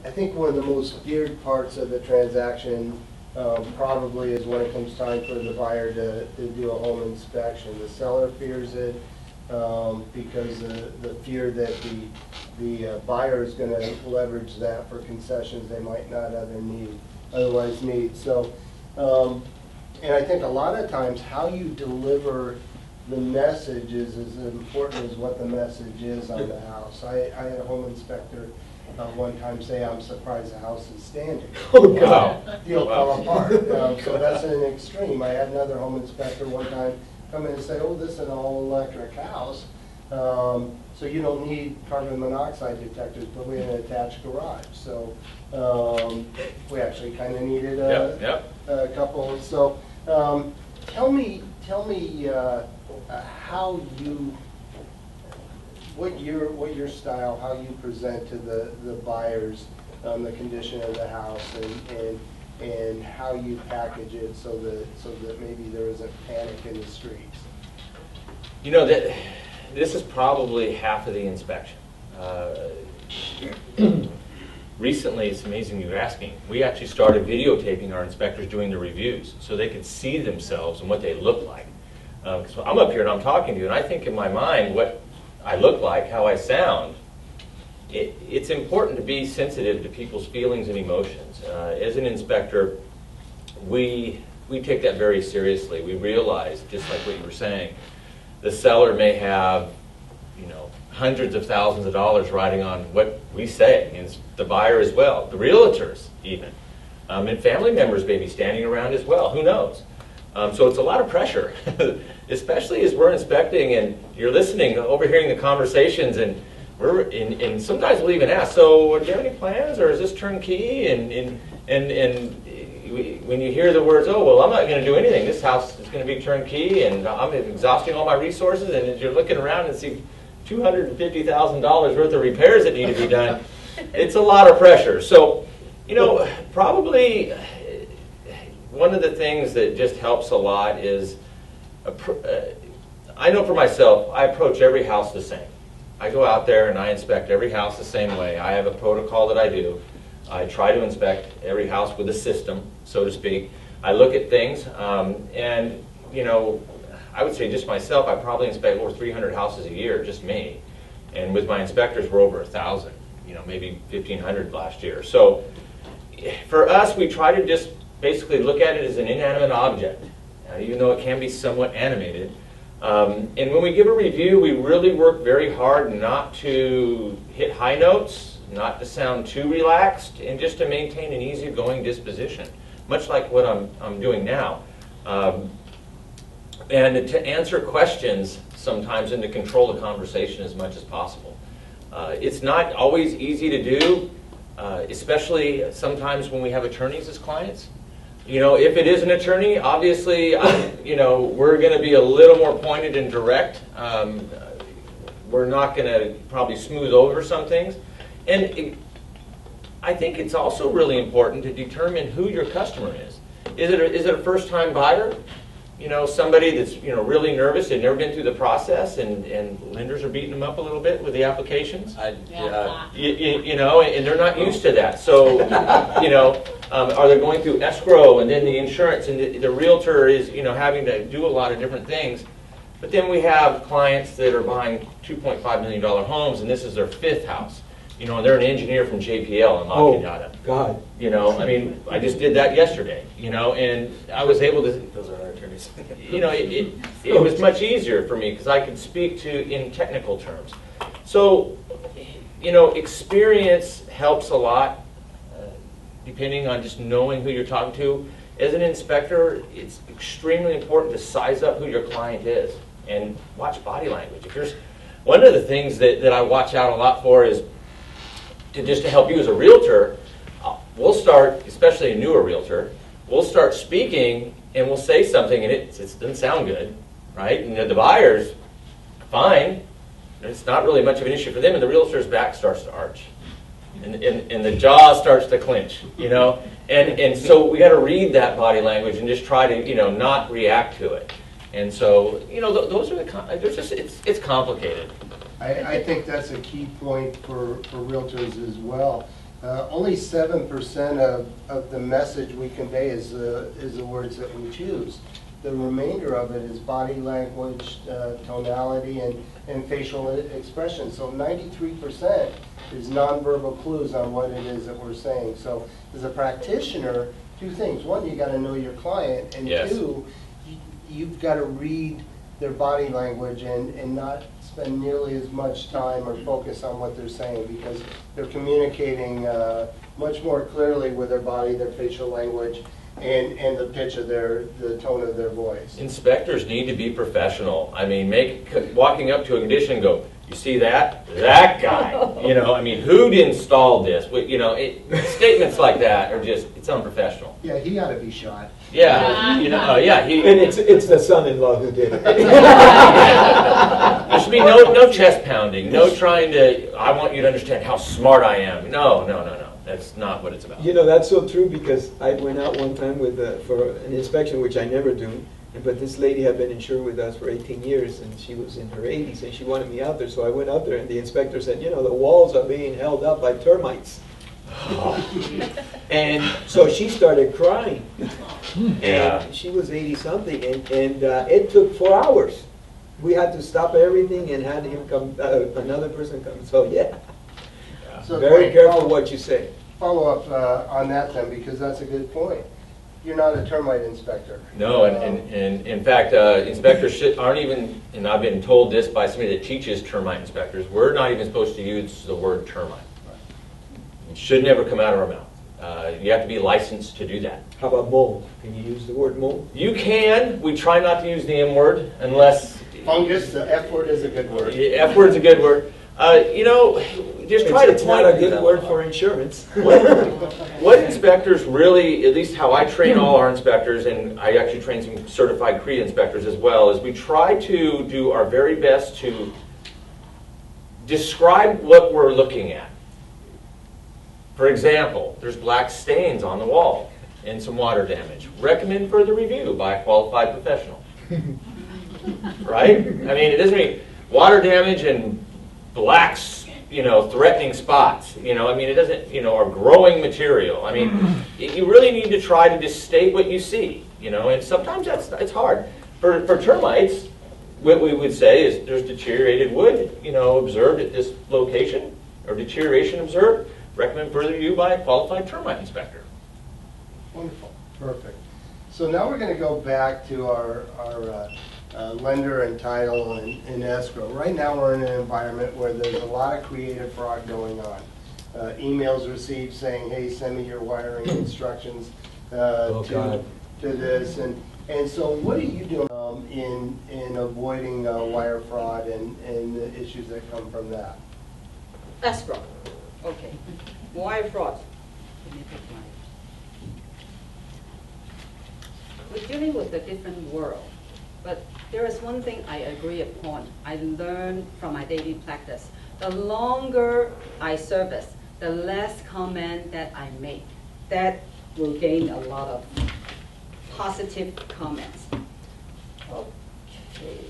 I think one of the most feared parts of the transaction probably is when it comes time for the buyer to do a home inspection. The seller fears it because the fear that the buyer is going to leverage that for concessions they might not otherwise need. So, and I think a lot of times how you deliver the message is as important as what the message is on the house. I had a home inspector one time say, "I'm surprised the house is standing." Oh, God. Deal fell apart. So that's an extreme. I had another home inspector one time come in and say, "Oh, this is an all-electric house, so you don't need carbon monoxide detectors, but we had an attached garage." So we actually kind of needed a couple. So tell me how you, what your style, how you present to the buyers the condition of the house and how you package it so that maybe there isn't panic in the streets. You know, that this is probably half of the inspection. Recently, it's amazing you're asking, we actually started videotaping our inspectors doing the reviews so they could see themselves and what they look like. So I'm up here and I'm talking to you, and I think in my mind what I look like, how I sound. It's important to be sensitive to people's feelings and emotions. As an inspector, we take that very seriously. We realize, just like what you were saying, the seller may have, you know, hundreds of thousands of dollars riding on what we say, and the buyer as well, the realtors even, and family members may be standing around as well. Who knows? So it's a lot of pressure, especially as we're inspecting and you're listening, overhearing the conversations, and and sometimes we'll even ask, "So, do you have any plans, or is this turnkey?" And when you hear the words, "Oh, well, I'm not going to do anything. This house is going to be turnkey, and I'm exhausting all my resources," and as you're looking around and see $250,000 worth of repairs that need to be done, it's a lot of pressure. So, you know, probably one of the things that just helps a lot is, I know for myself, I approach every house the same. I go out there and I inspect every house the same way. I have a protocol that I do. I try to inspect every house with a system, so to speak. I look at things, and, you know, I would say just myself, I probably inspect over 300 houses a year, just me. And with my inspectors, we're over 1,000, you know, maybe 1,500 last year. So for us, we try to just basically look at it as an inanimate object, even though it can be somewhat animated. And when we give a review, we really work very hard not to hit high notes, not to sound too relaxed, and just to maintain an easygoing disposition, much like what I'm doing now. And to answer questions sometimes and to control the conversation as much as possible. It's not always easy to do, especially sometimes when we have attorneys as clients. You know, if it is an attorney, obviously, you know, we're going to be a little more pointed and direct. We're not going to probably smooth over some things. And I think it's also really important to determine who your customer is. Is it a first-time buyer? You know, somebody that's, you know, really nervous and never been through the process, and lenders are beating them up a little bit with the applications. You know, and they're not used to that. So, you know, are they going through escrow and then the insurance, and the realtor is, you know, having to do a lot of different things. But then we have clients that are buying $2.5 million homes, and this is their 5th house. You know, and they're an engineer from JPL in La Piñata. Oh, God. You know, I mean, I just did that yesterday, you know, and I was able to... Those are our attorneys. You know, it was much easier for me because I could speak to in technical terms. So, you know, experience helps a lot, depending on just knowing who you're talking to. As an inspector, it's extremely important to size up who your client is and watch body language. If there's one of the things that I watch out a lot for is just to help you as a realtor. We'll start, especially a newer realtor, we'll start speaking and we'll say something and it doesn't sound good, right? And the buyer's fine. It's not really much of an issue for them, and the realtor's back starts to arch. And the jaw starts to clench, you know? And so we got to read that body language and just try to, you know, not react to it. And so, you know, those are it's complicated. I think that's a key point for realtors as well. Only 7% of the message we convey is the words that we choose. The remainder of it is body language, tonality, and facial expression. So 93% is nonverbal clues on what it is that we're saying. So as a practitioner, two things. One, you got to know your client, and Yes. two, you've got to read their body language and not spend nearly as much time or focus on what they're saying, because they're communicating much more clearly with their body, their facial language, and the pitch of the tone of their voice. Inspectors need to be professional. I mean, walking up to a condition and go, you see that? That guy. You know, I mean, who'd installed this? You know, statements like that are just, it's unprofessional. Yeah, he ought to be shot. Yeah, you know, yeah. And it's the son-in-law who did it. There should be no chest pounding, no trying to, I want you to understand how smart I am. No. That's not what it's about. You know, that's so true, because I went out one time for an inspection, which I never do. But this lady had been insured with us for 18 years, and she was in her 80s, and she wanted me out there. So I went out there, and the inspector said, you know, the walls are being held up by termites. And so she started crying. Yeah. And she was 80-something, and it took 4 hours. We had to stop everything and had him come, another person come. So yeah, So very Duane, careful what you say. Follow up on that then, because that's a good point. You're not a termite inspector. No, and in fact, inspectors aren't even, and I've been told this by somebody that teaches termite inspectors, we're not even supposed to use the word termite. It should never come out of our mouth. You have to be licensed to do that. How about mold? Can you use the word mold? You can. We try not to use the M word unless... Fungus, the F word is a good word. F word's a good word. You know, just try to It's point... not a good word for insurance. What inspectors really, at least how I train all our inspectors, and I actually train some certified CREA inspectors as well, is we try to do our very best to describe what we're looking at. For example, there's black stains on the wall and some water damage. Recommend further review by a qualified professional. Right? I mean, it doesn't mean water damage and black, threatening spots. I mean, it doesn't, or growing material. I mean, you really need to try to just state what you see, and sometimes it's hard. For termites, what we would say is there's deteriorated wood, observed at this location, or deterioration observed. Recommend further review by a qualified termite inspector. Wonderful, perfect. So now we're going to go back to our lender and title and escrow. Right now we're in an environment where there's a lot of creative fraud going on. Emails received saying, hey, send me your wiring instructions to this. And so what are you doing in avoiding wire fraud and the issues that come from that? Escrow. Okay. Wire fraud. We're dealing with a different world. But there is one thing I agree upon. I learned from my daily practice. The longer I service, the less comment that I make. That will gain a lot of positive comments. Okay.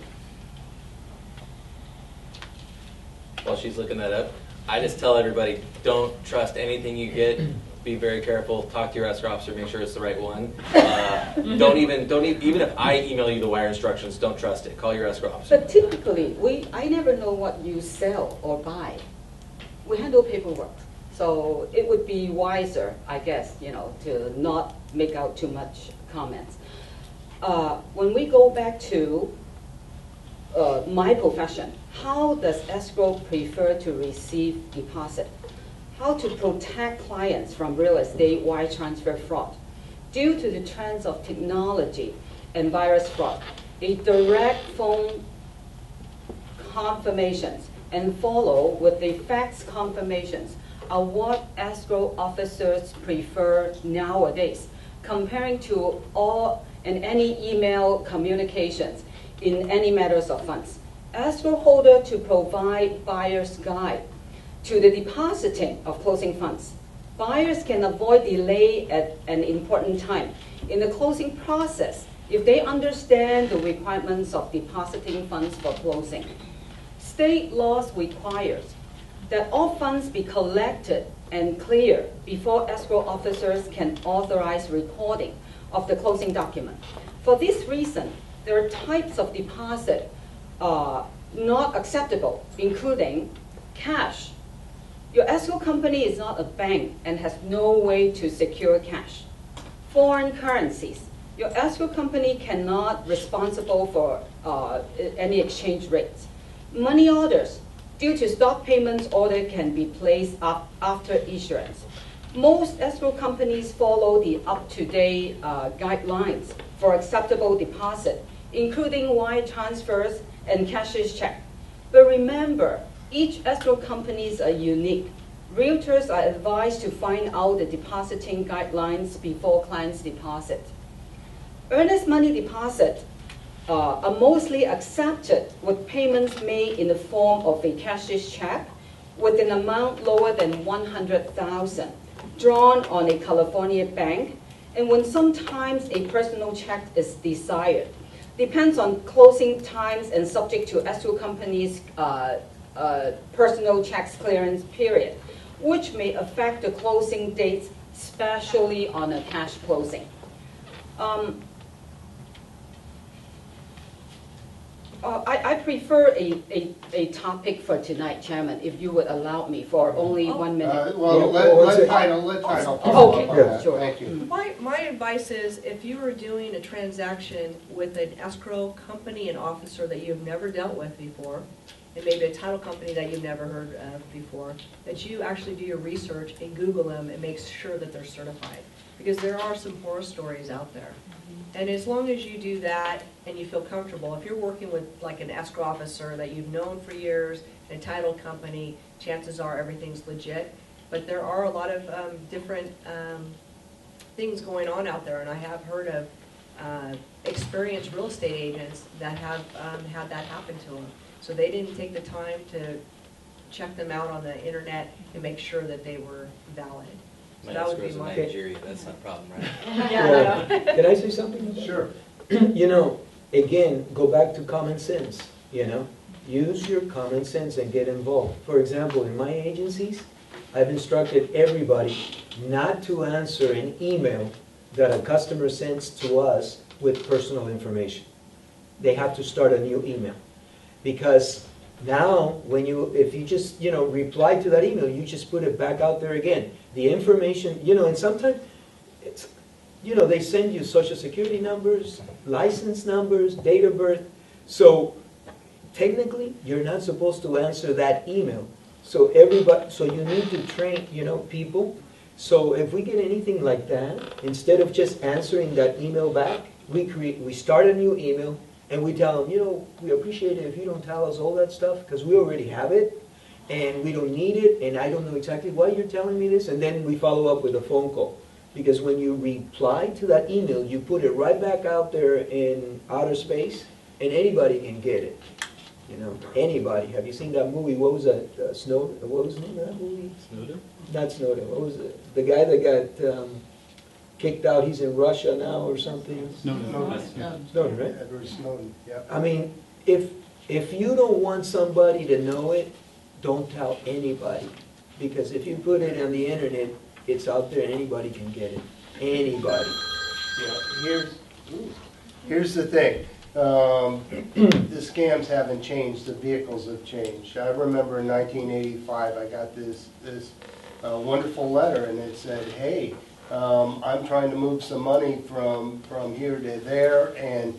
While she's looking that up, I just tell everybody, don't trust anything you get. Be very careful. Talk to your escrow officer. Make sure it's the right one. Don't even if I email you the wire instructions, don't trust it. Call your escrow officer. But typically, I never know what you sell or buy. We handle paperwork, so it would be wiser, I guess, to not make out too much comments. When we go back to my profession, how does escrow prefer to receive deposit? How to protect clients from real estate wire transfer fraud? Due to the trends of technology and virus fraud, a direct phone confirmations and follow with the fax confirmations are what escrow officers prefer nowadays, comparing to all and any email communications in any matters of funds. Escrow holder to provide buyer's guide to the depositing of closing funds. Buyers can avoid delay at an important time in the closing process if they understand the requirements of depositing funds for closing. State laws requires that all funds be collected and clear before escrow officers can authorize recording of the closing document. For this reason, there are types of deposit not acceptable, including cash. Your escrow company is not a bank and has no way to secure cash. Foreign currencies. Your escrow company cannot responsible for any exchange rates. Money orders. Due to stock payments, order can be placed after issuance. Most escrow companies follow the up-to-date guidelines for acceptable deposit, including wire transfers and cashier's check. But remember, each escrow companies are unique. Realtors are advised to find out the depositing guidelines before clients deposit. Earnest money deposit are mostly accepted with payments made in the form of a cashier's check with an amount lower than $100,000, drawn on a California bank, and when sometimes a personal check is desired. Depends on closing times and subject to escrow company's personal checks clearance period, which may affect the closing dates, especially on a cash closing. I prefer a topic for tonight, Chairman, if you would allow me for only 1 minute. Well, let title follow Okay, up on that. sure. Thank you. My advice is, if you are doing a transaction with an escrow company and officer that you've never dealt with before, and maybe a title company that you've never heard of before, that you actually do your research and Google them and make sure that they're certified. Because there are some horror stories out there. And as long as you do that and you feel comfortable, if you're working with like an escrow officer that you've known for years, and a title company, chances are everything's legit. But there are a lot of different things going on out there, and I have heard of experienced real estate agents that have had that happen to them. So they didn't take the time to check them out on the internet and make sure that they were valid. So My that would be escrow's in my... Nigeria, that's not a problem, right? Yeah. Can I say something about that? Sure. You know, again, go back to common sense, you know? Use your common sense and get involved. For example, in my agencies, I've instructed everybody not to answer an email that a customer sends to us with personal information. They have to start a new email. Because now, if you just, reply to that email, you just put it back out there again. The information, and sometimes it's, they send you social security numbers, license numbers, date of birth. So technically, you're not supposed to answer that email. So you need to train, people. So if we get anything like that, instead of just answering that email back, we start a new email and we tell them, we appreciate it if you don't tell us all that stuff because we already have it and we don't need it and I don't know exactly why you're telling me this. And then we follow up with a phone call. Because when you reply to that email, you put it right back out there in outer space and anybody can get it. Anybody. Have you seen that movie? What was that? Snowden? What was the name of that movie? Snowden? Not Snowden. What was it? The guy that got kicked out. He's in Russia now or something. Snowden, right? Edward Snowden, yeah. I mean, if you don't want somebody to know it, don't tell anybody. Because if you put it on the internet, it's out there and anybody can get it. Anybody. Yeah, here's the thing. The scams haven't changed, the vehicles have changed. I remember in 1985, I got this wonderful letter and it said, hey, I'm trying to move some money from here to there, and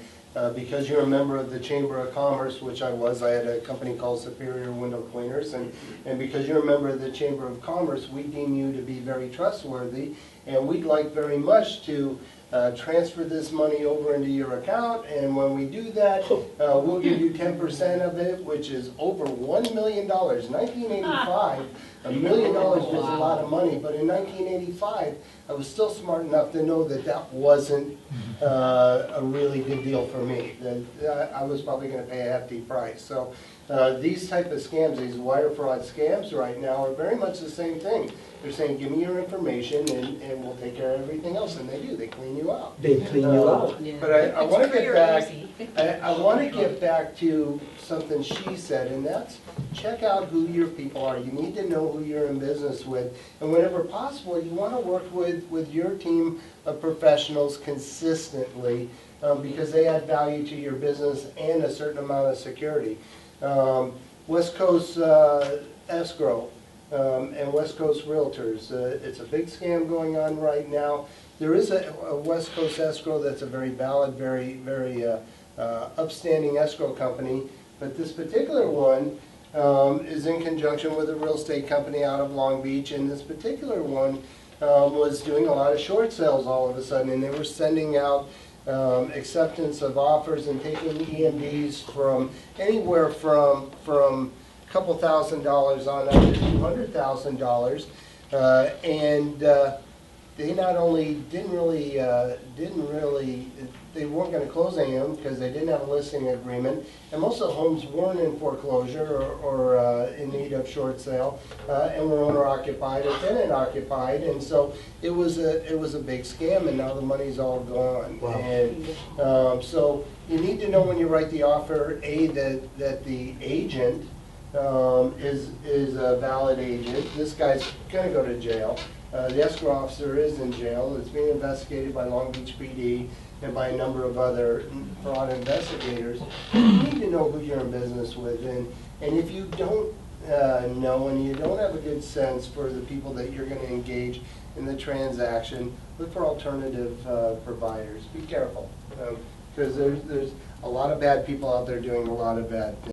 because you're a member of the Chamber of Commerce, which I was, I had a company called Superior Window Cleaners, and because you're a member of the Chamber of Commerce, we deem you to be very trustworthy, and we'd like very much to transfer this money over into your account, and when we do that, we'll give you 10% of it, which is over $1 million. 1985, $1 million was a lot of money, but in 1985, I was still smart enough to know that that wasn't a really good deal for me. That I was probably going to pay a hefty price. So These type of scams, these wire fraud scams right now are very much the same thing. They're saying, give me your information and we'll take care of everything else, and they do, they clean you out. They clean you out. Yeah. But I want to Free get or back, easy. I want to get back to something she said, and that's check out who your people are. You need to know who you're in business with, and whenever possible, you want to work with your team of professionals consistently, because they add value to your business and a certain amount of security. West Coast Escrow and West Coast Realtors, it's a big scam going on right now. There is a West Coast Escrow that's a very valid, very upstanding escrow company, but this particular one is in conjunction with a real estate company out of Long Beach, and this particular one was doing a lot of short sales all of a sudden, and they were sending out acceptance of offers and taking EMDs from anywhere from a couple $1,000s on up to $200,000, and they not only didn't really, they weren't going to close any of them because they didn't have a listing agreement, and most of the homes weren't in foreclosure or in need of short sale, and were owner occupied or tenant occupied, and so it was a big scam, and now the money's all gone. Wow. And so you need to know when you write the offer, that the agent is a valid agent. This guy's going to go to jail. The escrow officer is in jail. It's being investigated by Long Beach PD and by a number of other fraud investigators. You need to know who you're in business with, and if you don't know and you don't have a good sense for the people that you're going to engage in the transaction, look for alternative providers. Be careful, because there's a lot of bad people out there doing a lot of bad things.